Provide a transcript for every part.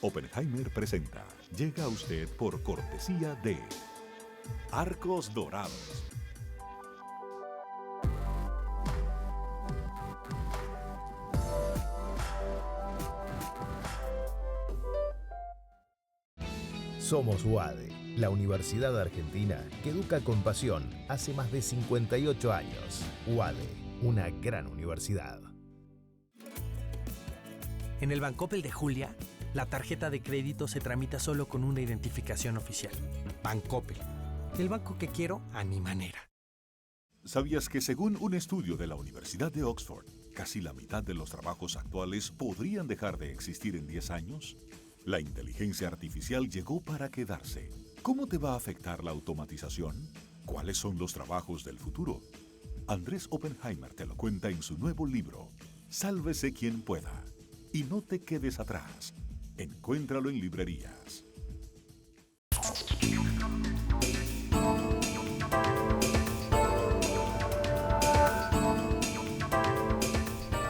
Oppenheimer presenta. Llega a usted por cortesía de Arcos Dorados. Somos UADE, la Universidad Argentina que educa con pasión hace más de 58 años. UADE, una gran universidad. En el Bancoppel de Julia, la tarjeta de crédito se tramita solo con una identificación oficial. Bancoppel, el banco que quiero a mi manera. ¿Sabías que según un estudio de la Universidad de Oxford, casi la mitad de los trabajos actuales podrían dejar de existir en 10 años? La inteligencia artificial llegó para quedarse. ¿Cómo te va a afectar la automatización? ¿Cuáles son los trabajos del futuro? Andrés Oppenheimer te lo cuenta en su nuevo libro, Sálvese quien pueda. Y no te quedes atrás. Encuéntralo en librerías.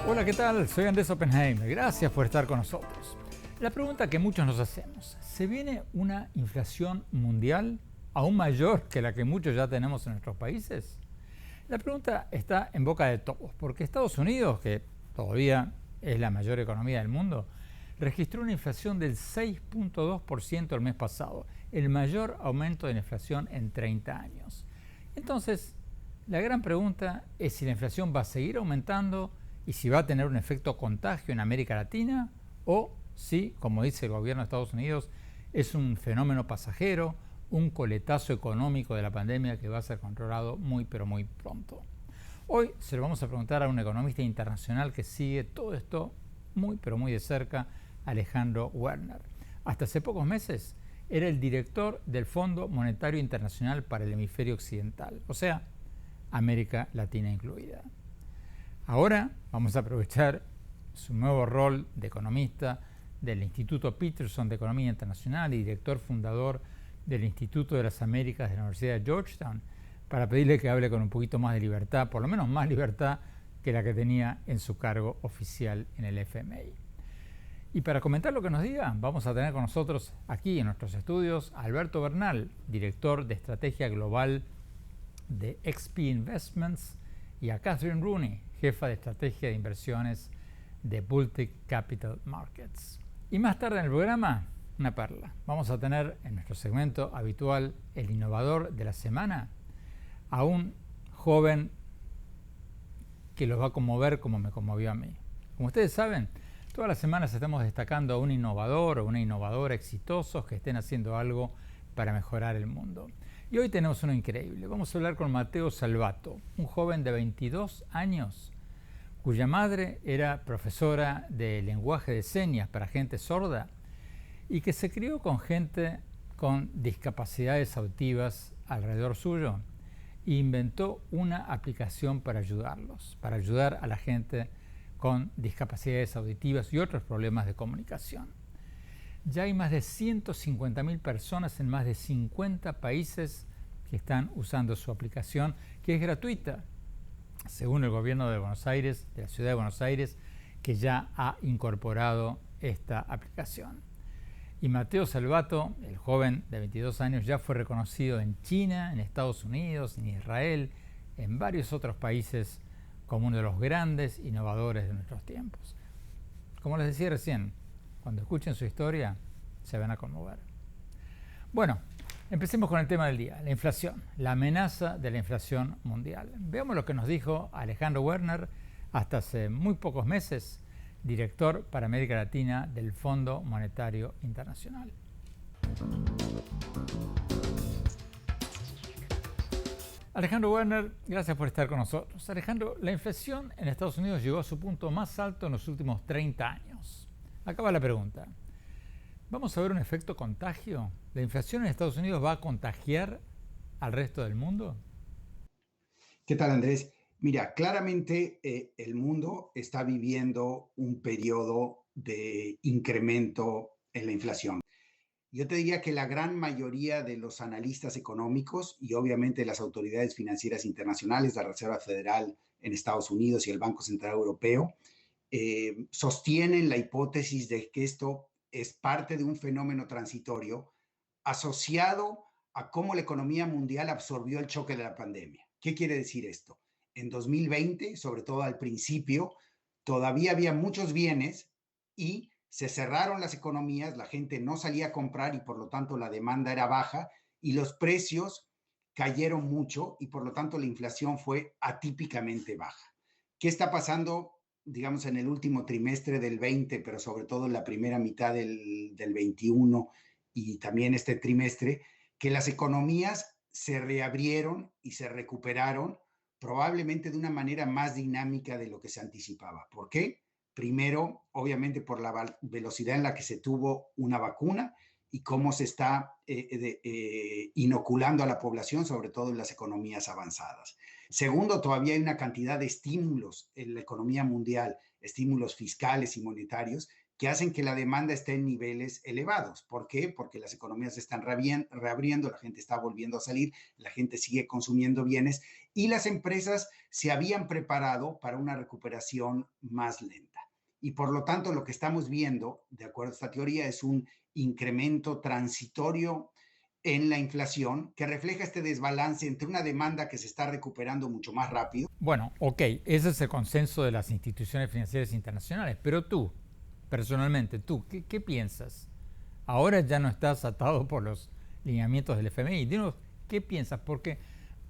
Hola, ¿qué tal? Soy Andrés Oppenheimer. Gracias por estar con nosotros. La pregunta que muchos nos hacemos, ¿se viene una inflación mundial aún mayor que la que muchos ya tenemos en nuestros países? La pregunta está en boca de todos, porque Estados Unidos, que todavía es la mayor economía del mundo, registró una inflación del 6.2% el mes pasado, el mayor aumento de la inflación en 30 años. Entonces, la gran pregunta es si la inflación va a seguir aumentando y si va a tener un efecto contagio en América Latina o si, como dice el gobierno de Estados Unidos, es un fenómeno pasajero, un coletazo económico de la pandemia que va a ser controlado muy pero muy pronto. Hoy se lo vamos a preguntar a un economista internacional que sigue todo esto muy pero muy de cerca, Alejandro Werner. Hasta hace pocos meses era el director del Fondo Monetario Internacional para el Hemisferio Occidental, o sea, América Latina incluida. Ahora vamos a aprovechar su nuevo rol de economista del Instituto Peterson de Economía Internacional y director fundador del Instituto de las Américas de la Universidad de Georgetown, para pedirle que hable con un poquito más de libertad, por lo menos más libertad que la que tenía en su cargo oficial en el FMI. Y para comentar lo que nos diga, vamos a tener con nosotros aquí en nuestros estudios a Alberto Bernal, director de Estrategia Global de XP Investments, y a Catherine Rooney, jefa de Estrategia de Inversiones de Baltic Capital Markets. Y más tarde en el programa, una perla. Vamos a tener en nuestro segmento habitual, el innovador de la semana, a un joven que los va a conmover como me conmovió a mí. Como ustedes saben, todas las semanas estamos destacando a un innovador o una innovadora exitosos que estén haciendo algo para mejorar el mundo. Y hoy tenemos uno increíble. Vamos a hablar con Matteo Salvato, un joven de 22 años, cuya madre era profesora de lenguaje de señas para gente sorda y que se crió con gente con discapacidades auditivas alrededor suyo e inventó una aplicación para ayudarlos, para ayudar a la gente con discapacidades auditivas y otros problemas de comunicación. Ya hay más de 150.000 personas en más de 50 países que están usando su aplicación, que es gratuita, según el gobierno de Buenos Aires, de la ciudad de Buenos Aires, que ya ha incorporado esta aplicación. Y Matteo Salvato, el joven de 22 años, ya fue reconocido en China, en Estados Unidos, en Israel, en varios otros países como uno de los grandes innovadores de nuestros tiempos. Como les decía recién, cuando escuchen su historia, se van a conmover. Bueno, empecemos con el tema del día, la inflación, la amenaza de la inflación mundial. Veamos lo que nos dijo Alejandro Werner, hasta hace muy pocos meses, director para América Latina del Fondo Monetario Internacional. Alejandro Werner, gracias por estar con nosotros. Alejandro, la inflación en Estados Unidos llegó a su punto más alto en los últimos 30 años. Acá va la pregunta. ¿Vamos a ver un efecto contagio? ¿La inflación en Estados Unidos va a contagiar al resto del mundo? ¿Qué tal, Andrés? Mira, claramente el mundo está viviendo un periodo de incremento en la inflación. Yo te diría que la gran mayoría de los analistas económicos y obviamente las autoridades financieras internacionales, la Reserva Federal en Estados Unidos y el Banco Central Europeo, sostienen la hipótesis de que esto es parte de un fenómeno transitorio asociado a cómo la economía mundial absorbió el choque de la pandemia. ¿Qué quiere decir esto? En 2020, sobre todo al principio, todavía había muchos bienes y se cerraron las economías, la gente no salía a comprar y por lo tanto la demanda era baja y los precios cayeron mucho y por lo tanto la inflación fue atípicamente baja. ¿Qué está pasando, digamos, en el último trimestre del 20, pero sobre todo en la primera mitad del 21 y también este trimestre? Que las economías se reabrieron y se recuperaron probablemente de una manera más dinámica de lo que se anticipaba. ¿Por qué? Primero, obviamente por la velocidad en la que se tuvo una vacuna y cómo se está inoculando a la población, sobre todo en las economías avanzadas. Segundo, todavía hay una cantidad de estímulos en la economía mundial, estímulos fiscales y monetarios, que hacen que la demanda esté en niveles elevados. ¿Por qué? Porque las economías se están reabriendo, la gente está volviendo a salir, la gente sigue consumiendo bienes y las empresas se habían preparado para una recuperación más lenta. Y por lo tanto, lo que estamos viendo, de acuerdo a esta teoría, es un incremento transitorio en la inflación que refleja este desbalance entre una demanda que se está recuperando mucho más rápido. Bueno, ok, ese es el consenso de las instituciones financieras internacionales, pero tú, personalmente, ¿qué piensas? Ahora ya no estás atado por los lineamientos del FMI. Dinos, ¿qué piensas? Porque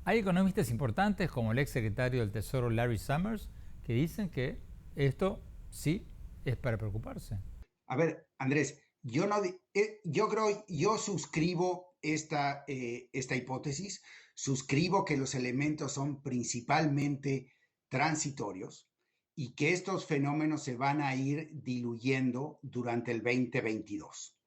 hay economistas importantes como el ex secretario del Tesoro Larry Summers que dicen que esto sí es para preocuparse. A ver, Andrés, yo suscribo esta hipótesis, suscribo que los elementos son principalmente transitorios y que estos fenómenos se van a ir diluyendo durante el 2022.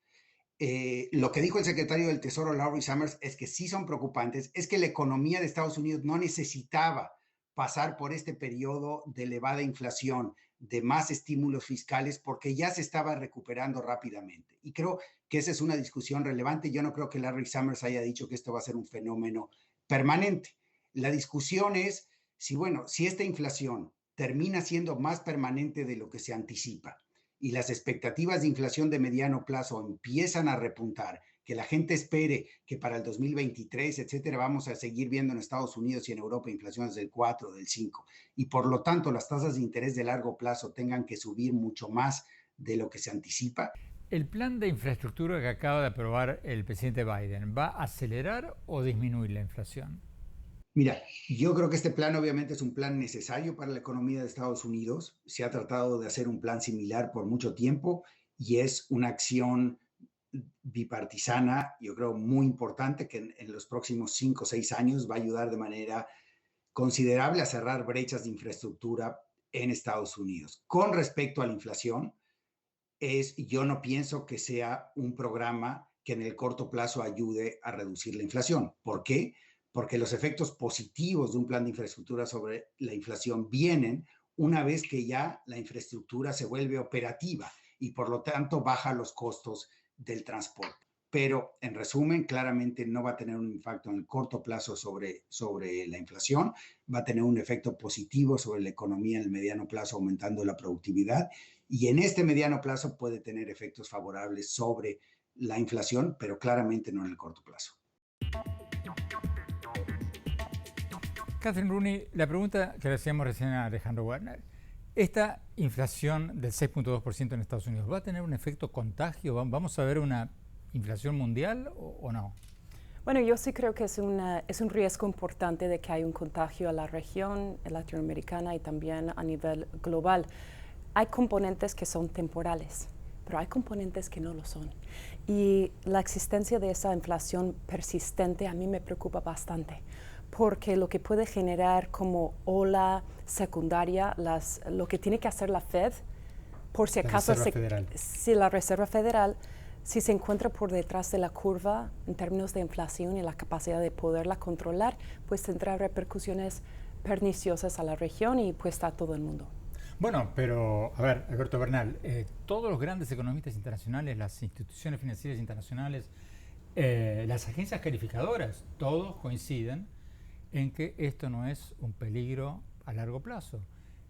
Lo que dijo el secretario del Tesoro, Larry Summers, es que sí son preocupantes, es que la economía de Estados Unidos no necesitaba pasar por este periodo de elevada inflación, de más estímulos fiscales, porque ya se estaba recuperando rápidamente. Y creo que esa es una discusión relevante. Yo no creo que Larry Summers haya dicho que esto va a ser un fenómeno permanente. La discusión es si esta inflación termina siendo más permanente de lo que se anticipa y las expectativas de inflación de mediano plazo empiezan a repuntar, que la gente espere que para el 2023, etcétera, vamos a seguir viendo en Estados Unidos y en Europa inflaciones del 4, del 5, y por lo tanto las tasas de interés de largo plazo tengan que subir mucho más de lo que se anticipa. ¿El plan de infraestructura que acaba de aprobar el presidente Biden va a acelerar o disminuir la inflación? Mira, yo creo que este plan obviamente es un plan necesario para la economía de Estados Unidos. Se ha tratado de hacer un plan similar por mucho tiempo y es una acción bipartisana, yo creo, muy importante que en los próximos 5 o 6 años va a ayudar de manera considerable a cerrar brechas de infraestructura en Estados Unidos. Con respecto a la inflación, yo no pienso que sea un programa que en el corto plazo ayude a reducir la inflación. ¿Por qué? Porque los efectos positivos de un plan de infraestructura sobre la inflación vienen una vez que ya la infraestructura se vuelve operativa y por lo tanto baja los costos del transporte. Pero en resumen, claramente no va a tener un impacto en el corto plazo sobre la inflación, va a tener un efecto positivo sobre la economía en el mediano plazo, aumentando la productividad, y en este mediano plazo puede tener efectos favorables sobre la inflación, pero claramente no en el corto plazo. Catherine Rooney, la pregunta que le hacíamos recién a Alejandro Werner, ¿esta inflación del 6.2% en Estados Unidos va a tener un efecto contagio? ¿Vamos a ver una inflación mundial o no? Bueno, yo sí creo que es un riesgo importante de que haya un contagio a la región latinoamericana y también a nivel global. Hay componentes que son temporales, pero hay componentes que no lo son. Y la existencia de esa inflación persistente a mí me preocupa bastante, porque lo que puede generar como ola secundaria, lo que tiene que hacer la Fed, por si acaso, si la Reserva Federal, si se encuentra por detrás de la curva en términos de inflación y la capacidad de poderla controlar, pues tendrá repercusiones perniciosas a la región y pues a todo el mundo. Bueno, pero a ver, Alberto Bernal, todos los grandes economistas internacionales, las instituciones financieras internacionales, las agencias calificadoras, todos coinciden en que esto no es un peligro a largo plazo,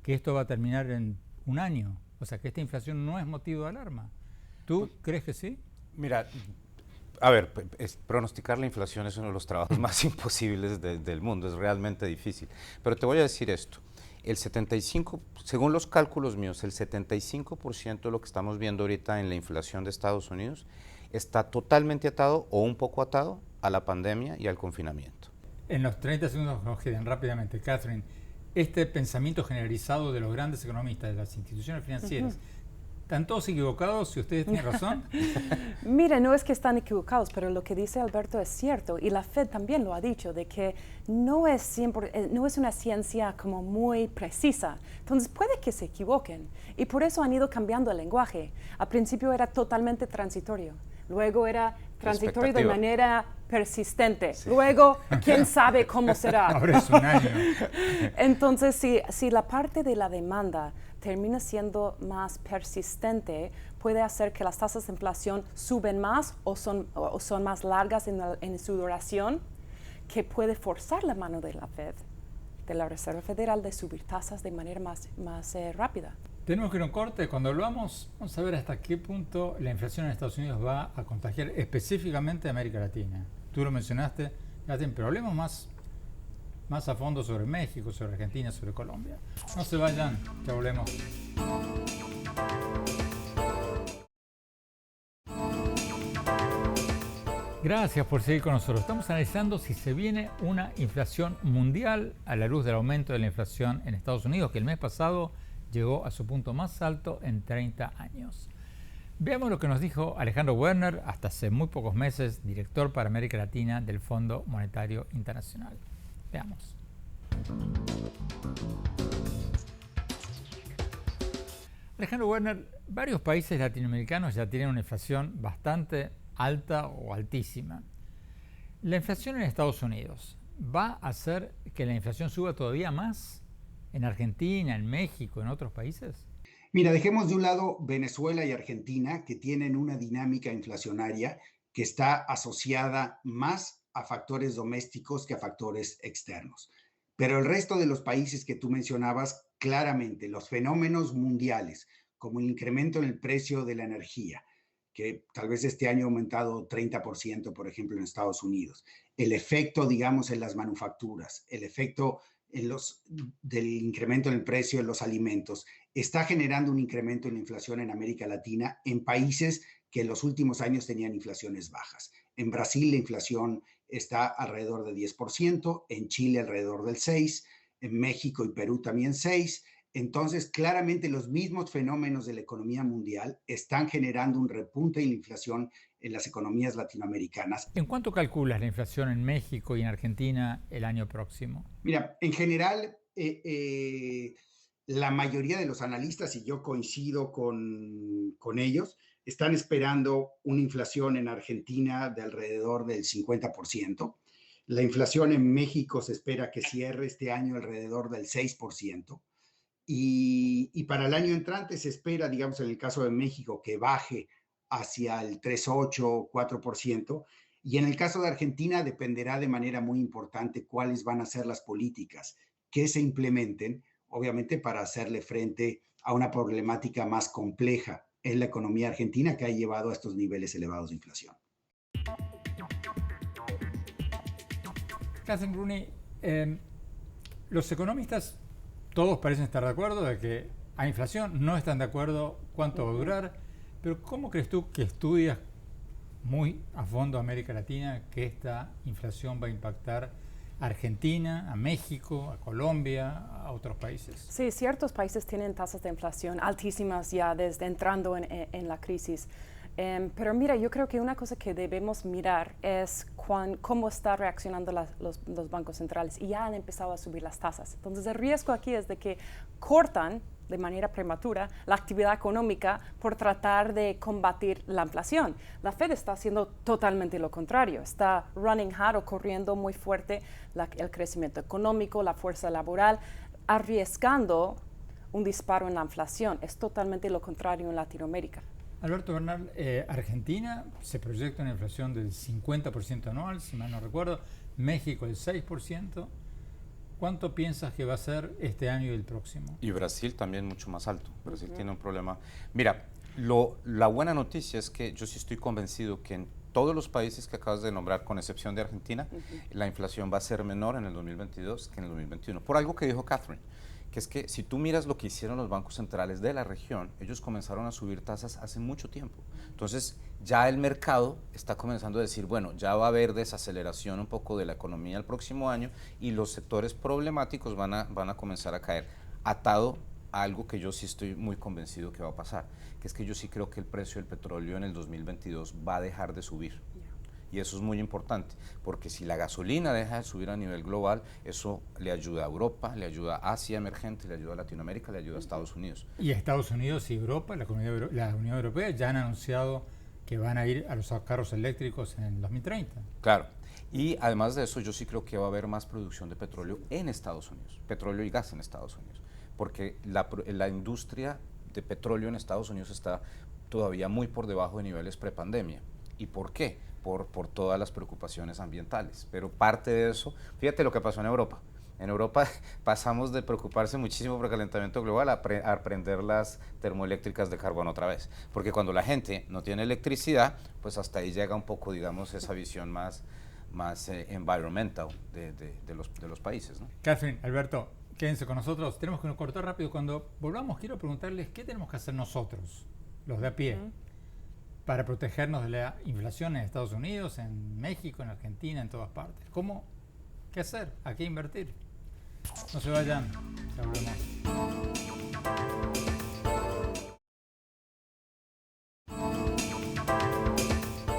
que esto va a terminar en un año, o sea que esta inflación no es motivo de alarma. ¿Tú crees que sí? Mira, a ver, pronosticar la inflación es uno de los trabajos más imposibles del mundo, es realmente difícil. Pero te voy a decir esto, según los cálculos míos, el 75% de lo que estamos viendo ahorita en la inflación de Estados Unidos está totalmente atado o un poco atado a la pandemia y al confinamiento. En los 30 segundos que nos quedan rápidamente, Catherine, este pensamiento generalizado de los grandes economistas, de las instituciones financieras, ¿están todos equivocados si ustedes tienen razón? Mira, no es que están equivocados, pero lo que dice Alberto es cierto, y la Fed también lo ha dicho, de que no es una ciencia como muy precisa. Entonces puede que se equivoquen, y por eso han ido cambiando el lenguaje. Al principio era totalmente transitorio, luego era transitorio de manera persistente, luego quién sabe cómo será. Ahora es un año. Entonces, si la parte de la demanda termina siendo más persistente, puede hacer que las tasas de inflación suben más o son más largas en su duración, que puede forzar la mano de la Fed, de la Reserva Federal, de subir tasas de manera más rápida. Tenemos que ir a un corte. Cuando volvamos, vamos a ver hasta qué punto la inflación en Estados Unidos va a contagiar específicamente a América Latina. Tú lo mencionaste, pero hablemos más a fondo sobre México, sobre Argentina, sobre Colombia. No se vayan, ya volvemos. Gracias por seguir con nosotros. Estamos analizando si se viene una inflación mundial a la luz del aumento de la inflación en Estados Unidos, que el mes pasado llegó a su punto más alto en 30 años. Veamos lo que nos dijo Alejandro Werner, hasta hace muy pocos meses, director para América Latina del Fondo Monetario Internacional. Veamos. Alejandro Werner, varios países latinoamericanos ya tienen una inflación bastante alta o altísima. ¿La inflación en Estados Unidos va a hacer que la inflación suba todavía más en Argentina, en México, en otros países? Mira, dejemos de un lado Venezuela y Argentina, que tienen una dinámica inflacionaria que está asociada más a factores domésticos que a factores externos. Pero el resto de los países que tú mencionabas, claramente los fenómenos mundiales, como el incremento en el precio de la energía, que tal vez este año ha aumentado 30%, por ejemplo, en Estados Unidos, el efecto, digamos, en las manufacturas, el efecto del incremento en el precio de los alimentos, está generando un incremento en la inflación en América Latina en países que en los últimos años tenían inflaciones bajas. En Brasil la inflación está alrededor del 10%, en Chile alrededor del 6%, en México y Perú también 6%. Entonces, claramente los mismos fenómenos de la economía mundial están generando un repunte en la inflación en las economías latinoamericanas. ¿En cuánto calculas la inflación en México y en Argentina el año próximo? Mira, en general, la mayoría de los analistas, y yo coincido con ellos, están esperando una inflación en Argentina de alrededor del 50%. La inflación en México se espera que cierre este año alrededor del 6%. Y para el año entrante se espera, digamos, en el caso de México, que baje hacia el 3,8, 4%. Y en el caso de Argentina dependerá de manera muy importante cuáles van a ser las políticas que se implementen, obviamente para hacerle frente a una problemática más compleja en la economía argentina que ha llevado a estos niveles elevados de inflación. Catherine Rooney, los economistas todos parecen estar de acuerdo de que hay inflación, no están de acuerdo cuánto va a durar, pero ¿cómo crees tú, que estudias muy a fondo América Latina, que esta inflación va a impactar a Argentina, a México, a Colombia, a otros países? Sí, ciertos países tienen tasas de inflación altísimas ya desde entrando en la crisis. Pero mira, yo creo que una cosa que debemos mirar es cómo están reaccionando los bancos centrales, y ya han empezado a subir las tasas. Entonces el riesgo aquí es de que cortan de manera prematura la actividad económica por tratar de combatir la inflación. La Fed está haciendo totalmente lo contrario, está running hard o corriendo muy fuerte el crecimiento económico, la fuerza laboral, arriesgando un disparo en la inflación. Es totalmente lo contrario en Latinoamérica. Alberto Bernal, Argentina se proyecta una inflación del 50% anual, si mal no recuerdo, México el 6%. ¿Cuánto piensas que va a ser este año y el próximo? Y Brasil también mucho más alto. Brasil tiene un problema. Mira, La buena noticia es que yo sí estoy convencido que en todos los países que acabas de nombrar, con excepción de Argentina, la inflación va a ser menor en el 2022 que en el 2021. Por algo que dijo Catherine, que es que si tú miras lo que hicieron los bancos centrales de la región, ellos comenzaron a subir tasas hace mucho tiempo. Entonces, ya el mercado está comenzando a decir, bueno, ya va a haber desaceleración un poco de la economía el próximo año y los sectores problemáticos van a comenzar a caer, atado a algo que yo sí estoy muy convencido que va a pasar, que es que yo sí creo que el precio del petróleo en el 2022 va a dejar de subir. Y eso es muy importante, porque si la gasolina deja de subir a nivel global, eso le ayuda a Europa, le ayuda a Asia emergente, le ayuda a Latinoamérica, le ayuda a Estados Unidos. Y Estados Unidos y Europa, la Unión Europea, ya han anunciado que van a ir a los carros eléctricos en el 2030. Claro. Y además de eso, yo sí creo que va a haber más producción de petróleo en Estados Unidos, petróleo y gas en Estados Unidos, porque la industria de petróleo en Estados Unidos está todavía muy por debajo de niveles prepandemia. ¿Y por qué? Por todas las preocupaciones ambientales. Pero parte de eso, fíjate lo que pasó en Europa. En Europa pasamos de preocuparse muchísimo por el calentamiento global a prender las termoeléctricas de carbón otra vez. Porque cuando la gente no tiene electricidad, pues hasta ahí llega un poco, digamos, esa visión más environmental de los países, ¿no? Catherine, Alberto, quédense con nosotros. Tenemos que cortar rápido. Cuando volvamos, quiero preguntarles qué tenemos que hacer nosotros, los de a pie, para protegernos de la inflación en Estados Unidos, en México, en Argentina, en todas partes. ¿Qué hacer? ¿A qué invertir? No se vayan, ya volvemos.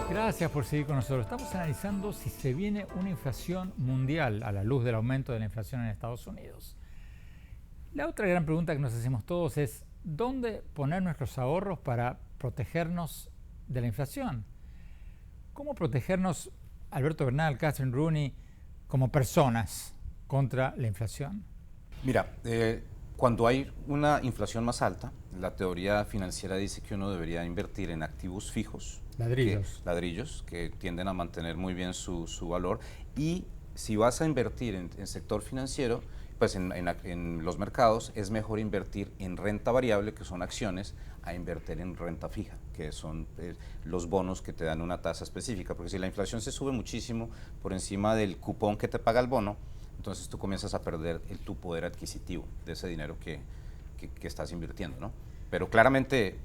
Gracias por seguir con nosotros. Estamos analizando si se viene una inflación mundial a la luz del aumento de la inflación en Estados Unidos. La otra gran pregunta que nos hacemos todos es ¿dónde poner nuestros ahorros para protegernos de la inflación? ¿Cómo protegernos, Alberto Bernal, Catherine Rooney, como personas contra la inflación? Mira, cuando hay una inflación más alta, la teoría financiera dice que uno debería invertir en activos fijos. Ladrillos que tienden a mantener muy bien su valor. Y si vas a invertir en sector financiero, pues en los mercados es mejor invertir en renta variable, que son acciones, a invertir en renta fija, que son los bonos que te dan una tasa específica. Porque si la inflación se sube muchísimo por encima del cupón que te paga el bono, entonces tú comienzas a perder tu poder adquisitivo de ese dinero que estás invirtiendo, ¿no? Pero claramente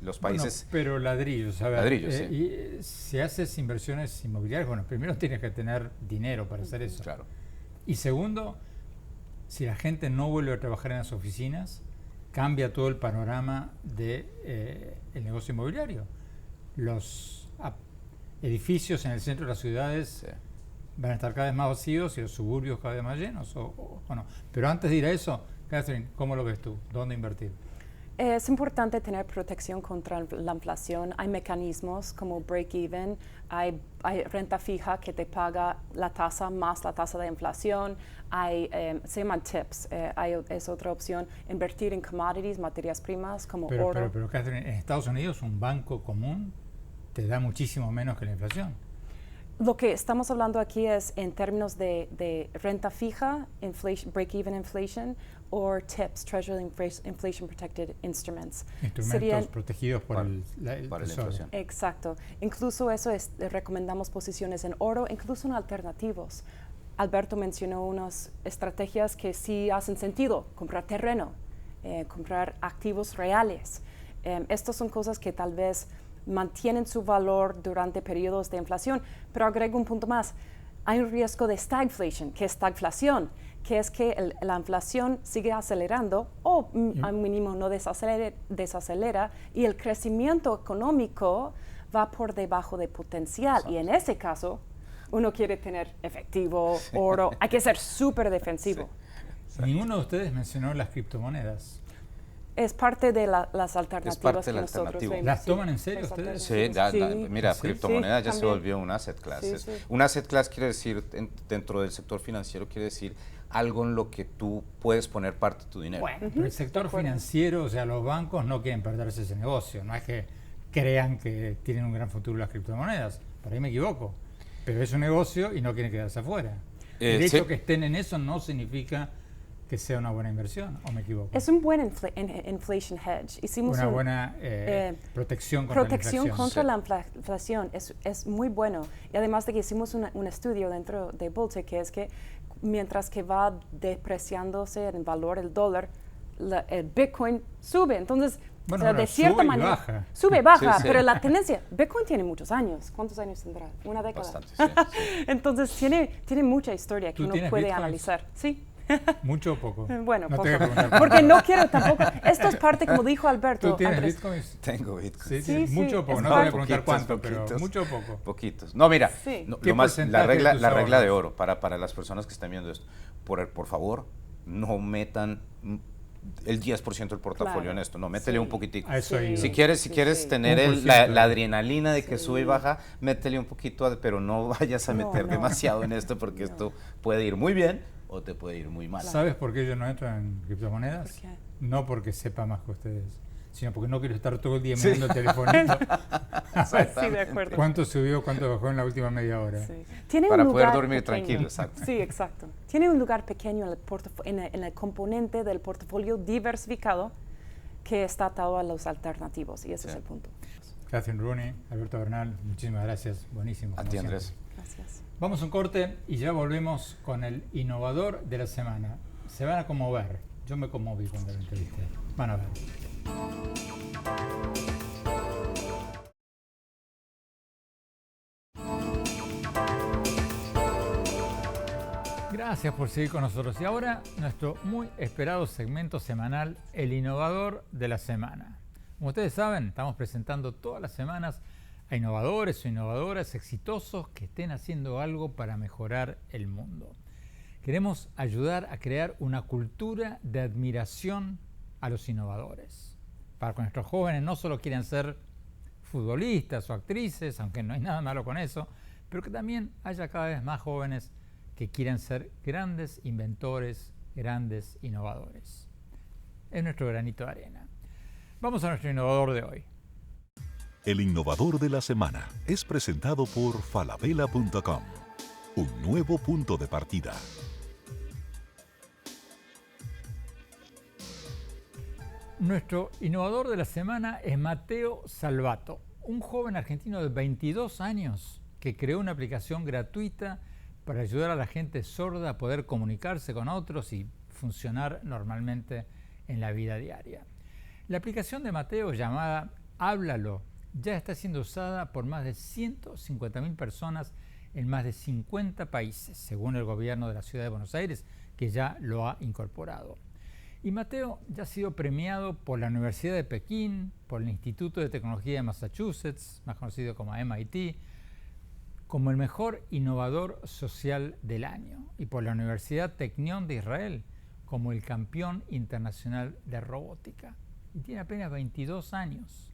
los países... Bueno, pero ladrillos, a ver, ladrillos, sí. Y si haces inversiones inmobiliarias, bueno, primero tienes que tener dinero para hacer eso. Claro. Y segundo, si la gente no vuelve a trabajar en las oficinas, cambia todo el panorama del negocio inmobiliario. Los edificios en el centro de las ciudades van a estar cada vez más vacíos y los suburbios cada vez más llenos, o no. Pero antes de ir a eso, Catherine, ¿cómo lo ves tú? ¿Dónde invertir? Es importante tener protección contra la inflación. Hay mecanismos como break-even, hay renta fija que te paga la tasa más la tasa de inflación, se llaman tips, es otra opción, invertir en commodities, materias primas como oro. Pero Catherine, en Estados Unidos un banco común te da muchísimo menos que la inflación. Lo que estamos hablando aquí es en términos de renta fija, break-even inflation, o TIPS, Treasury Inflation Protected Instruments. Instrumentos protegidos por la inflación. Exacto. Incluso eso recomendamos posiciones en oro, incluso en alternativos. Alberto mencionó unas estrategias que sí hacen sentido, comprar terreno, comprar activos reales. Estas son cosas que tal vez mantienen su valor durante periodos de inflación, pero agrego un punto más. Hay un riesgo de stagflation, que es stagflación, que es que la inflación sigue acelerando o al mínimo no desacelera y el crecimiento económico va por debajo de potencial. Exacto. Y en ese caso, uno quiere tener efectivo, oro, hay que ser súper defensivo. Sí. Ninguno de ustedes mencionó las criptomonedas. Es parte de las alternativas que nosotros vemos. ¿Las toman en serio ustedes? Sí, mira, criptomonedas ya se volvió un asset class. Sí. Un asset class quiere decir, dentro del sector financiero, quiere decir algo en lo que tú puedes poner parte de tu dinero. Bueno, pero el sector financiero, o sea, los bancos no quieren perderse ese negocio. No es que crean que tienen un gran futuro las criptomonedas. Por ahí me equivoco. Pero es un negocio y no quieren quedarse afuera. El hecho que estén en eso no significa que sea una buena inversión, ¿o me equivoco? Es un buen inflation hedge. Hicimos una buena protección contra la inflación. Contra la inflación es muy bueno. Y además de que hicimos un estudio dentro de Bolsa, que es que mientras que va depreciándose en valor el dólar, el Bitcoin sube. Entonces, bueno, de cierta manera, baja. sube, baja, Sí, sí. pero la tendencia, Bitcoin tiene muchos años. ¿Cuántos años tendrá? ¿Una década? Bastante, sí. Entonces, tiene mucha historia que ¿Tú uno tienes puede Bitcoins? analizar. Sí. ¿Mucho o poco? Bueno, no poco. te voy a preguntar. Porque no quiero tampoco. Esto es parte, como dijo Alberto. ¿Tú tienes Andrés. Bitcoins? Tengo Bitcoin. Sí, Sí, sí, mucho o poco. es No te voy a parte. preguntar cuánto, Poquitos. pero mucho o poco. Poquitos. No, mira, Sí. no, ¿Qué lo más, porcentaje de tus la regla de ahorros? oro para las personas que están viendo esto. Por favor, no metan el 10% del portafolio Claro. en esto. No, métele Sí. un poquitico. A eso he ido. Si quieres Sí. tener 1%. la adrenalina de que Sí. sube y baja, métele un poquito, pero no vayas a No, meter no. demasiado en esto porque esto puede ir muy bien o te puede ir muy mal. ¿Sabes por qué yo no entro en criptomonedas? ¿Por qué? No porque sepa más que ustedes, sino porque no quiero estar todo el día mirando el telefonito. Sí, de acuerdo. ¿Cuánto subió, cuánto bajó en la última media hora? Sí. Tiene Para un poder lugar dormir pequeño. tranquilo, exacto. Sí, exacto. Tiene un lugar pequeño en el componente del portafolio diversificado que está atado a los alternativos, y ese Sí. es el punto. Catherine Rooney, Alberto Bernal, muchísimas gracias. Buenísimo. A como ti, siempre. Andrés. Gracias. Vamos a un corte y ya volvemos con el innovador de la semana. Se van a conmover. Yo me conmoví cuando lo entrevisté. Van a ver. Gracias por seguir con nosotros. Y ahora nuestro muy esperado segmento semanal, El Innovador de la Semana. Como ustedes saben, estamos presentando todas las semanas a innovadores o innovadoras exitosos que estén haciendo algo para mejorar el mundo. Queremos ayudar a crear una cultura de admiración a los innovadores, para que nuestros jóvenes no solo quieran ser futbolistas o actrices, aunque no hay nada malo con eso, pero que también haya cada vez más jóvenes que quieran ser grandes inventores, grandes innovadores. Es nuestro granito de arena. Vamos a nuestro innovador de hoy. El innovador de la semana es presentado por falabella.com, un nuevo punto de partida. Nuestro innovador de la semana es Mateo Salvato, un joven argentino de 22 años que creó una aplicación gratuita para ayudar a la gente sorda a poder comunicarse con otros y funcionar normalmente en la vida diaria. La aplicación de Mateo, llamada Háblalo, ya está siendo usada por más de 150.000 personas en más de 50 países, según el gobierno de la ciudad de Buenos Aires, que ya lo ha incorporado. Y Mateo ya ha sido premiado por la Universidad de Pekín, por el Instituto de Tecnología de Massachusetts, más conocido como MIT, como el mejor innovador social del año, y por la Universidad Technion de Israel como el campeón internacional de robótica. Y tiene apenas 22 años.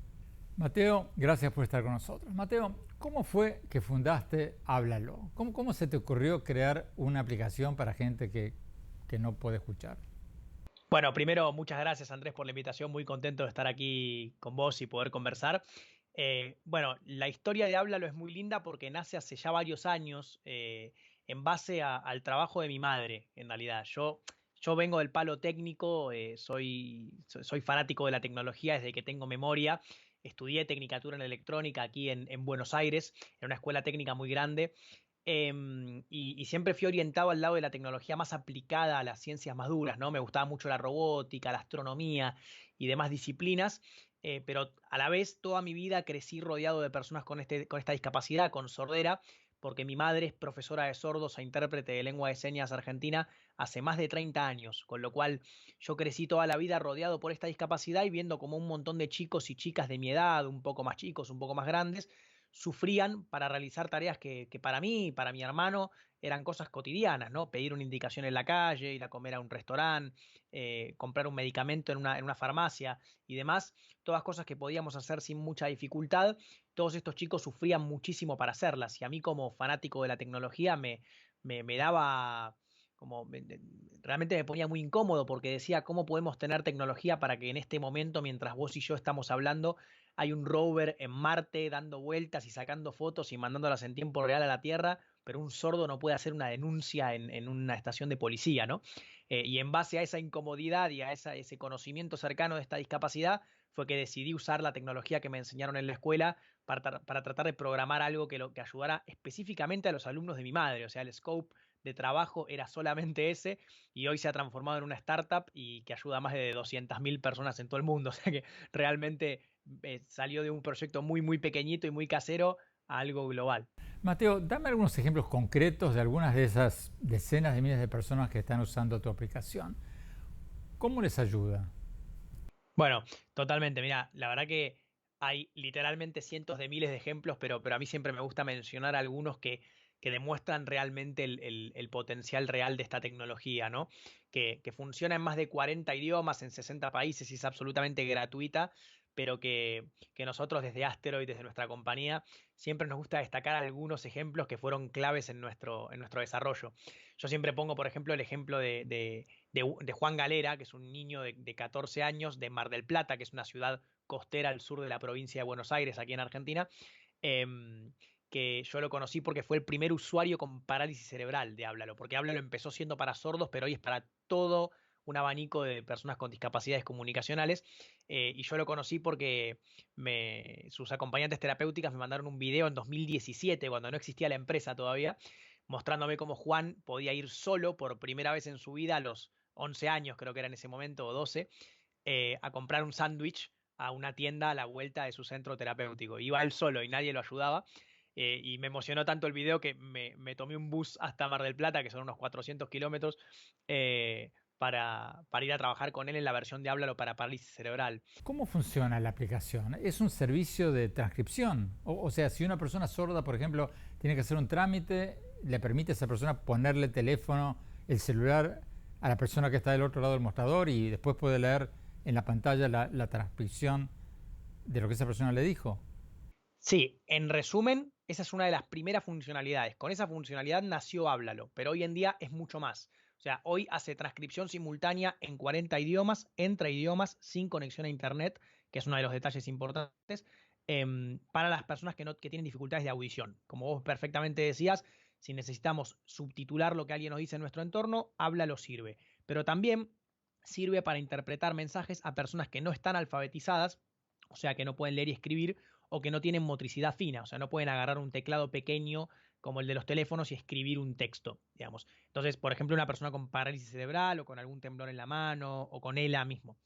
Mateo, gracias por estar con nosotros. Mateo, ¿cómo fue que fundaste Háblalo? ¿Cómo se te ocurrió crear una aplicación para gente que no puede escuchar? Bueno, primero, muchas gracias, Andrés, por la invitación. Muy contento de estar aquí con vos y poder conversar. Bueno, la historia de Háblalo es muy linda porque nace hace ya varios años en base al trabajo de mi madre, en realidad. Yo vengo del palo técnico, soy fanático de la tecnología desde que tengo memoria. Estudié Tecnicatura en Electrónica aquí en Buenos Aires, en una escuela técnica muy grande. Y siempre fui orientado al lado de la tecnología más aplicada a las ciencias más duras, ¿no? Me gustaba mucho la robótica, la astronomía y demás disciplinas, pero a la vez toda mi vida crecí rodeado de personas con esta discapacidad, con sordera, porque mi madre es profesora de sordos e intérprete de lengua de señas argentina hace más de 30 años, con lo cual yo crecí toda la vida rodeado por esta discapacidad y viendo como un montón de chicos y chicas de mi edad, un poco más chicos, un poco más grandes, sufrían para realizar tareas que para mí y para mi hermano eran cosas cotidianas, ¿no? Pedir una indicación en la calle, ir a comer a un restaurante, comprar un medicamento en una farmacia y demás, todas cosas que podíamos hacer sin mucha dificultad. Todos estos chicos sufrían muchísimo para hacerlas y a mí como fanático de la tecnología me daba como realmente me ponía muy incómodo porque decía cómo podemos tener tecnología para que en este momento, mientras vos y yo estamos hablando, hay un rover en Marte dando vueltas y sacando fotos y mandándolas en tiempo real a la Tierra, pero un sordo no puede hacer una denuncia en una estación de policía, ¿no? Y en base a esa incomodidad y a ese conocimiento cercano de esta discapacidad, fue que decidí usar la tecnología que me enseñaron en la escuela para tratar de programar algo que ayudara específicamente a los alumnos de mi madre. O sea, el scope de trabajo era solamente ese, y hoy se ha transformado en una startup y que ayuda a más de 200.000 personas en todo el mundo. O sea que realmente salió de un proyecto muy, muy pequeñito y muy casero a algo global. Mateo, dame algunos ejemplos concretos de algunas de esas decenas de miles de personas que están usando tu aplicación. ¿Cómo les ayuda? Bueno, totalmente. Mira, la verdad que hay literalmente cientos de miles de ejemplos, pero a mí siempre me gusta mencionar algunos que demuestran realmente el potencial real de esta tecnología, ¿no? Que funciona en más de 40 idiomas, en 60 países y es absolutamente gratuita, pero que nosotros desde Asteroid, desde nuestra compañía, siempre nos gusta destacar algunos ejemplos que fueron claves en nuestro desarrollo. Yo siempre pongo, por ejemplo, el ejemplo de Juan Galera, que es un niño de 14 años de Mar del Plata, que es una ciudad costera al sur de la provincia de Buenos Aires, aquí en Argentina, que yo lo conocí porque fue el primer usuario con parálisis cerebral de Háblalo, porque Háblalo empezó siendo para sordos, pero hoy es para todo un abanico de personas con discapacidades comunicacionales, y yo lo conocí porque sus acompañantes terapéuticas me mandaron un video en 2017, cuando no existía la empresa todavía, mostrándome cómo Juan podía ir solo por primera vez en su vida a los 11 años, creo que era en ese momento, o 12, a comprar un sándwich a una tienda a la vuelta de su centro terapéutico. Iba él solo y nadie lo ayudaba. Y me emocionó tanto el video que me tomé un bus hasta Mar del Plata, que son unos 400 kilómetros, para ir a trabajar con él en la versión de Háblalo para parálisis cerebral. ¿Cómo funciona la aplicación? ¿Es un servicio de transcripción? O sea, si una persona sorda, por ejemplo, tiene que hacer un trámite, ¿le permite a esa persona ponerle teléfono, el celular a la persona que está del otro lado del mostrador y después puede leer en la pantalla la transcripción de lo que esa persona le dijo? Sí, en resumen, esa es una de las primeras funcionalidades. Con esa funcionalidad nació Háblalo, pero hoy en día es mucho más. O sea, hoy hace transcripción simultánea en 40 idiomas, entre idiomas, sin conexión a Internet, que es uno de los detalles importantes, para las personas que tienen dificultades de audición. Como vos perfectamente decías, si necesitamos subtitular lo que alguien nos dice en nuestro entorno, Háblalo sirve. Pero también sirve para interpretar mensajes a personas que no están alfabetizadas, o sea, que no pueden leer y escribir, o que no tienen motricidad fina, o sea, no pueden agarrar un teclado pequeño como el de los teléfonos y escribir un texto, digamos. Entonces, por ejemplo, una persona con parálisis cerebral o con algún temblor en la mano o con ELA mismo.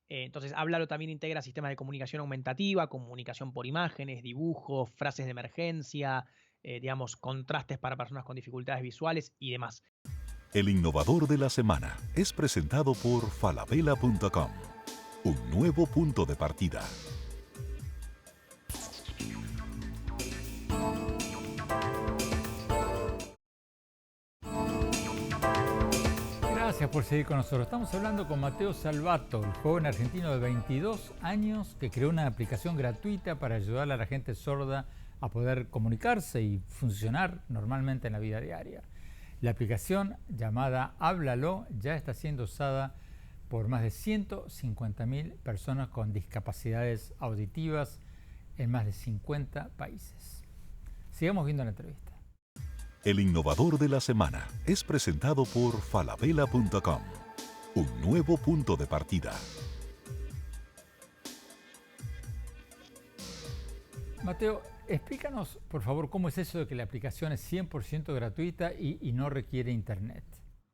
Entonces, Háblalo también integra sistemas de comunicación aumentativa, comunicación por imágenes, dibujos, frases de emergencia, digamos, contrastes para personas con dificultades visuales y demás. El innovador de la semana es presentado por falabella.com, un nuevo punto de partida. Gracias por seguir con nosotros. Estamos hablando con Mateo Salvato, el joven argentino de 22 años que creó una aplicación gratuita para ayudar a la gente sorda a poder comunicarse y funcionar normalmente en la vida diaria. La aplicación llamada Háblalo ya está siendo usada por más de 150.000 personas con discapacidades auditivas en más de 50 países. Sigamos viendo la entrevista. El innovador de la semana es presentado por falabella.com, un nuevo punto de partida. Mateo, explícanos, por favor, cómo es eso de que la aplicación es 100% gratuita y no requiere internet.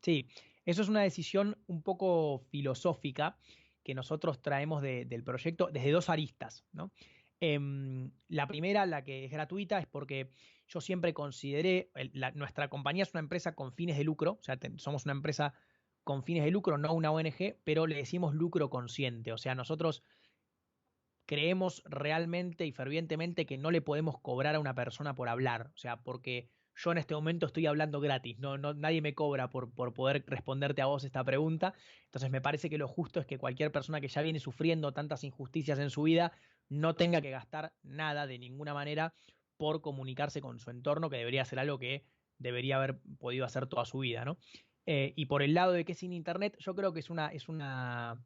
Sí, eso es una decisión un poco filosófica que nosotros traemos del proyecto desde dos aristas, ¿no? La primera, la que es gratuita, es porque yo siempre consideré, nuestra compañía es una empresa con fines de lucro, o sea, somos una empresa con fines de lucro, no una ONG, pero le decimos lucro consciente, o sea, nosotros creemos realmente y fervientemente que no le podemos cobrar a una persona por hablar, o sea, porque yo en este momento estoy hablando gratis, nadie me cobra por poder responderte a vos esta pregunta, entonces me parece que lo justo es que cualquier persona que ya viene sufriendo tantas injusticias en su vida no tenga que gastar nada de ninguna manera por comunicarse con su entorno, que debería ser algo que debería haber podido hacer toda su vida, ¿no? Y por el lado de que sin internet, yo creo que es una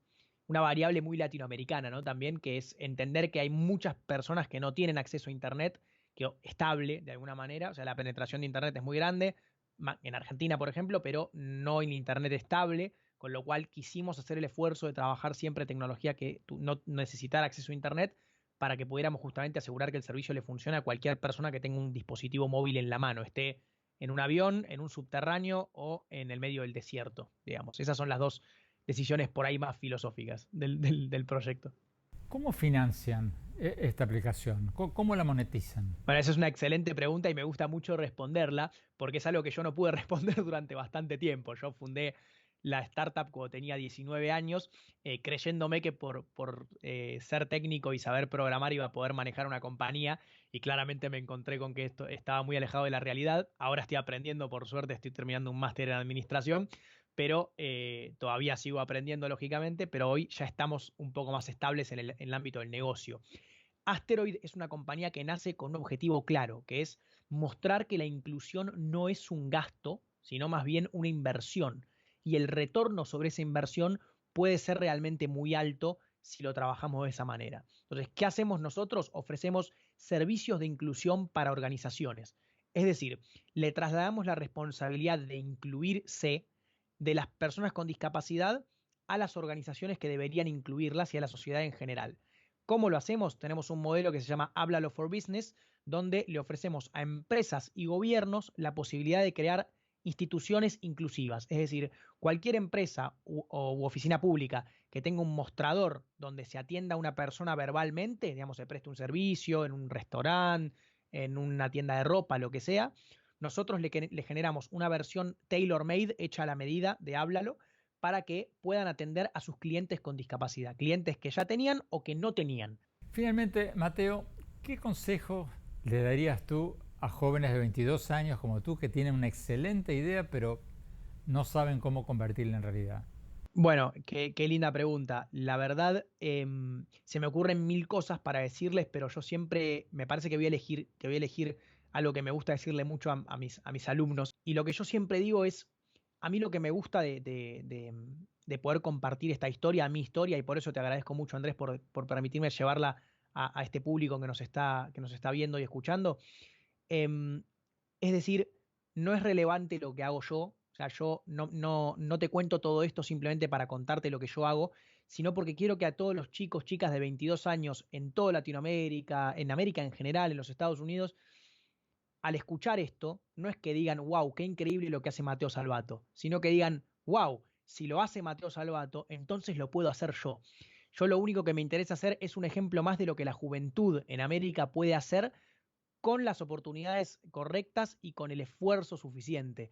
variable muy latinoamericana, ¿no? También, que es entender que hay muchas personas que no tienen acceso a internet estable de alguna manera, o sea, la penetración de internet es muy grande, en Argentina, por ejemplo, pero no en internet estable, con lo cual quisimos hacer el esfuerzo de trabajar siempre tecnología que no necesitara acceso a Internet para que pudiéramos justamente asegurar que el servicio le funcione a cualquier persona que tenga un dispositivo móvil en la mano, esté en un avión, en un subterráneo o en el medio del desierto, digamos. Esas son las dos decisiones por ahí más filosóficas del proyecto. ¿Cómo financian esta aplicación? ¿Cómo la monetizan? Bueno, esa es una excelente pregunta y me gusta mucho responderla porque es algo que yo no pude responder durante bastante tiempo. Yo fundé la startup cuando tenía 19 años, creyéndome que por ser técnico y saber programar iba a poder manejar una compañía, y claramente me encontré con que esto estaba muy alejado de la realidad. Ahora estoy aprendiendo, por suerte estoy terminando un máster en administración, pero todavía sigo aprendiendo lógicamente, pero hoy ya estamos un poco más estables en el ámbito del negocio. Asteroid es una compañía que nace con un objetivo claro, que es mostrar que la inclusión no es un gasto, sino más bien una inversión. Y el retorno sobre esa inversión puede ser realmente muy alto si lo trabajamos de esa manera. Entonces, ¿qué hacemos nosotros? Ofrecemos servicios de inclusión para organizaciones. Es decir, le trasladamos la responsabilidad de incluirse de las personas con discapacidad a las organizaciones que deberían incluirlas y a la sociedad en general. ¿Cómo lo hacemos? Tenemos un modelo que se llama Háblalo for Business, donde le ofrecemos a empresas y gobiernos la posibilidad de crear instituciones inclusivas. Es decir, cualquier empresa u oficina pública que tenga un mostrador donde se atienda a una persona verbalmente, digamos, se preste un servicio en un restaurante, en una tienda de ropa, lo que sea, nosotros le generamos una versión tailor-made, hecha a la medida de Háblalo, para que puedan atender a sus clientes con discapacidad, clientes que ya tenían o que no tenían. Finalmente, Mateo, ¿qué consejo le darías tú a jóvenes de 22 años como tú que tienen una excelente idea pero no saben cómo convertirla en realidad? Bueno, qué linda pregunta. La verdad, se me ocurren mil cosas para decirles, pero yo siempre me parece que voy a elegir algo que me gusta decirle mucho a mis alumnos. Y lo que yo siempre digo es, a mí lo que me gusta de poder compartir esta historia, mi historia, y por eso te agradezco mucho, Andrés, por permitirme llevarla a este público que nos está viendo y escuchando. Es decir, no es relevante lo que hago yo, o sea, yo no te cuento todo esto simplemente para contarte lo que yo hago, sino porque quiero que a todos los chicos, chicas de 22 años en toda Latinoamérica, en América en general, en los Estados Unidos, al escuchar esto, no es que digan, wow, qué increíble lo que hace Mateo Salvato, sino que digan, wow, si lo hace Mateo Salvato, entonces lo puedo hacer yo. Yo lo único que me interesa hacer es un ejemplo más de lo que la juventud en América puede hacer con las oportunidades correctas y con el esfuerzo suficiente.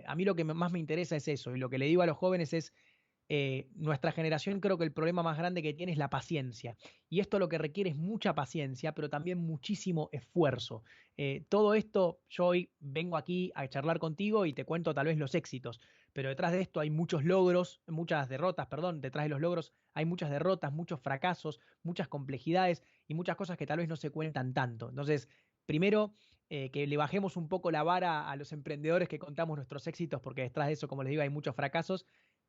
A mí lo que más me interesa es eso, y lo que le digo a los jóvenes es, nuestra generación creo que el problema más grande que tiene es la paciencia, y esto lo que requiere es mucha paciencia, pero también muchísimo esfuerzo. Todo esto, yo hoy vengo aquí a charlar contigo y te cuento tal vez los éxitos, pero detrás de esto hay muchos logros, muchas derrotas, perdón, detrás de los logros hay muchas derrotas, muchos fracasos, muchas complejidades y muchas cosas que tal vez no se cuentan tanto. Entonces, primero, que le bajemos un poco la vara a los emprendedores que contamos nuestros éxitos, porque detrás de eso, como les digo, hay muchos fracasos,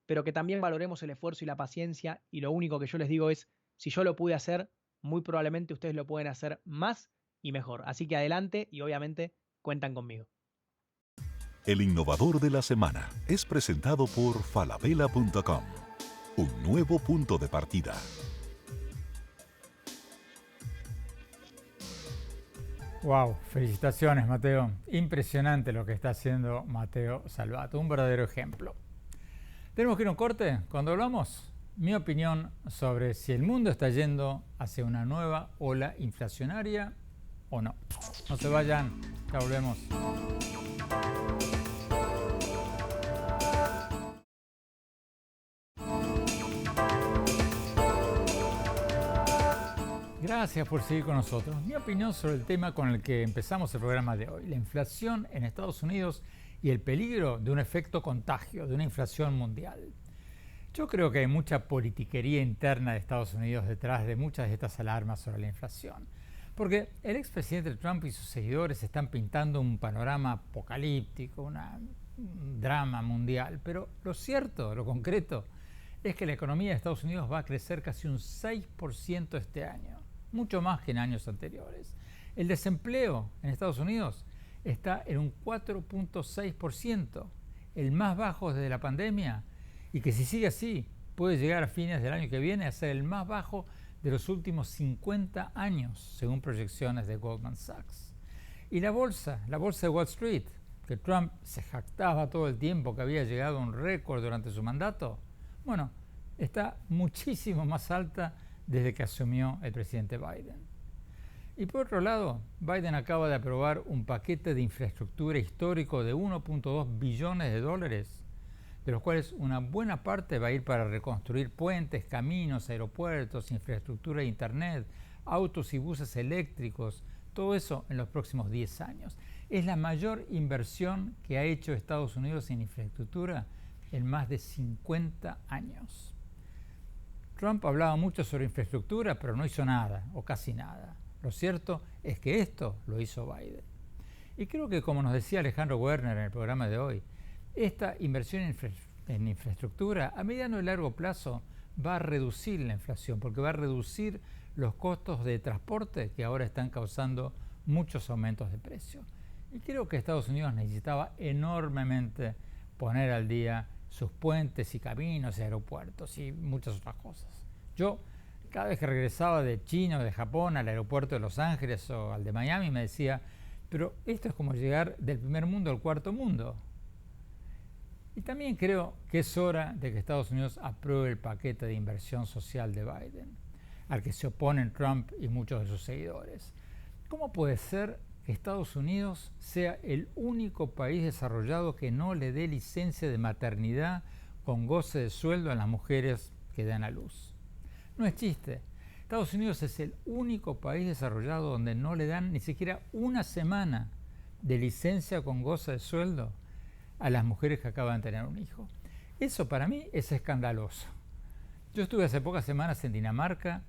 pero que también valoremos el esfuerzo y la paciencia, y lo único que yo les digo es, si yo lo pude hacer, muy probablemente ustedes lo pueden hacer más y mejor. Así que adelante y obviamente cuentan conmigo. El innovador de la semana es presentado por falabella.com, un nuevo punto de partida. Wow, felicitaciones, Mateo. Impresionante lo que está haciendo Mateo Salvato, un verdadero ejemplo. Tenemos que ir a un corte. Cuando hablamos, mi opinión sobre si el mundo está yendo hacia una nueva ola inflacionaria o no. No se vayan, ya volvemos. Gracias por seguir con nosotros. Mi opinión sobre el tema con el que empezamos el programa de hoy, la inflación en Estados Unidos y el peligro de un efecto contagio, de una inflación mundial. Yo creo que hay mucha politiquería interna de Estados Unidos detrás de muchas de estas alarmas sobre la inflación. Porque el expresidente Trump y sus seguidores están pintando un panorama apocalíptico, un drama mundial. Pero lo cierto, lo concreto, es que la economía de Estados Unidos va a crecer casi un 6% este año, mucho más que en años anteriores. El desempleo en Estados Unidos está en un 4.6%, el más bajo desde la pandemia, y que si sigue así puede llegar a fines del año que viene a ser el más bajo de los últimos 50 años, según proyecciones de Goldman Sachs. Y la bolsa de Wall Street, que Trump se jactaba todo el tiempo que había llegado a un récord durante su mandato, bueno, está muchísimo más alta desde que asumió el presidente Biden. Y por otro lado, Biden acaba de aprobar un paquete de infraestructura histórico de 1.2 billones de dólares, de los cuales una buena parte va a ir para reconstruir puentes, caminos, aeropuertos, infraestructura de internet, autos y buses eléctricos, todo eso en los próximos 10 años. Es la mayor inversión que ha hecho Estados Unidos en infraestructura en más de 50 años. Trump hablaba mucho sobre infraestructura, pero no hizo nada, o casi nada. Lo cierto es que esto lo hizo Biden. Y creo que, como nos decía Alejandro Werner en el programa de hoy, esta inversión en infraestructura a mediano y largo plazo va a reducir la inflación, porque va a reducir los costos de transporte que ahora están causando muchos aumentos de precio. Y creo que Estados Unidos necesitaba enormemente poner al día sus puentes y caminos y aeropuertos y muchas otras cosas. Yo, cada vez que regresaba de China o de Japón al aeropuerto de Los Ángeles o al de Miami, me decía, pero esto es como llegar del primer mundo al cuarto mundo. Y también creo que es hora de que Estados Unidos apruebe el paquete de inversión social de Biden, al que se oponen Trump y muchos de sus seguidores. ¿Cómo puede ser que Estados Unidos sea el único país desarrollado que no le dé licencia de maternidad con goce de sueldo a las mujeres que dan a luz? No es chiste. Estados Unidos es el único país desarrollado donde no le dan ni siquiera una semana de licencia con goce de sueldo a las mujeres que acaban de tener un hijo. Eso para mí es escandaloso. Yo estuve hace pocas semanas en Dinamarca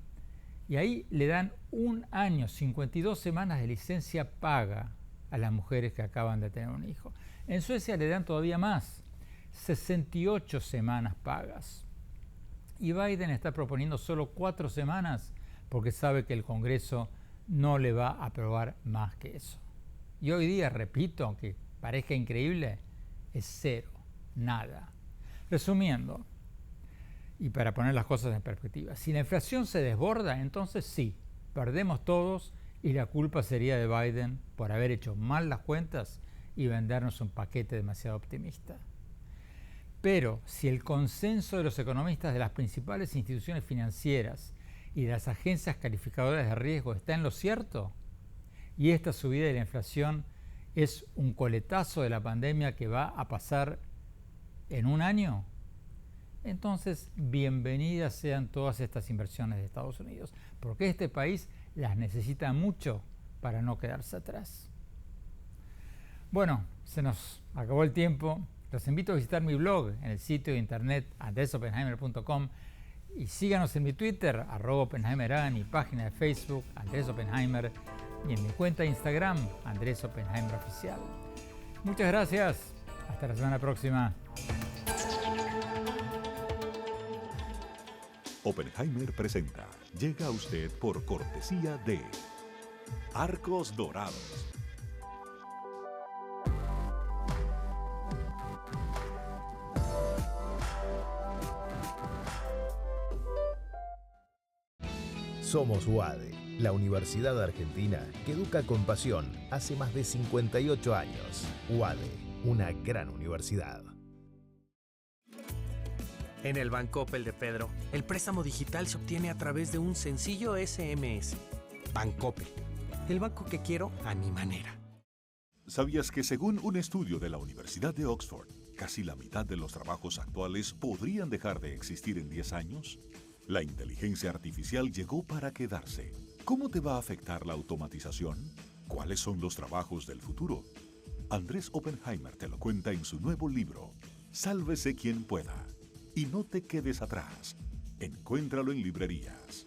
y ahí le dan un año, 52 semanas de licencia paga a las mujeres que acaban de tener un hijo. En Suecia le dan todavía más, 68 semanas pagas. Y Biden está proponiendo solo 4 semanas porque sabe que el Congreso no le va a aprobar más que eso. Y hoy día, repito, aunque parezca increíble, es cero, nada. Resumiendo, y para poner las cosas en perspectiva, si la inflación se desborda, entonces sí, perdemos todos y la culpa sería de Biden por haber hecho mal las cuentas y vendernos un paquete demasiado optimista. Pero si el consenso de los economistas de las principales instituciones financieras y de las agencias calificadoras de riesgo está en lo cierto, y esta subida de la inflación es un coletazo de la pandemia que va a pasar en un año, entonces bienvenidas sean todas estas inversiones de Estados Unidos, porque este país las necesita mucho para no quedarse atrás. Bueno, se nos acabó el tiempo. Los invito a visitar mi blog en el sitio de internet andresopenheimer.com y síganos en mi Twitter, @OpenheimerA, en mi página de Facebook, Andrés Oppenheimer, y en mi cuenta de Instagram, Andrés Oppenheimer Oficial. Muchas gracias. Hasta la semana próxima. Oppenheimer presenta. Llega a usted por cortesía de Arcos Dorados. Somos UADE, la Universidad Argentina que educa con pasión hace más de 58 años. UADE, una gran universidad. En el Bancoppel de Pedro, el préstamo digital se obtiene a través de un sencillo SMS. Bancoppel, el banco que quiero a mi manera. ¿Sabías que según un estudio de la Universidad de Oxford, casi la mitad de los trabajos actuales podrían dejar de existir en 10 años? La inteligencia artificial llegó para quedarse. ¿Cómo te va a afectar la automatización? ¿Cuáles son los trabajos del futuro? Andrés Oppenheimer te lo cuenta en su nuevo libro, Sálvese quien pueda. Y no te quedes atrás. Encuéntralo en librerías.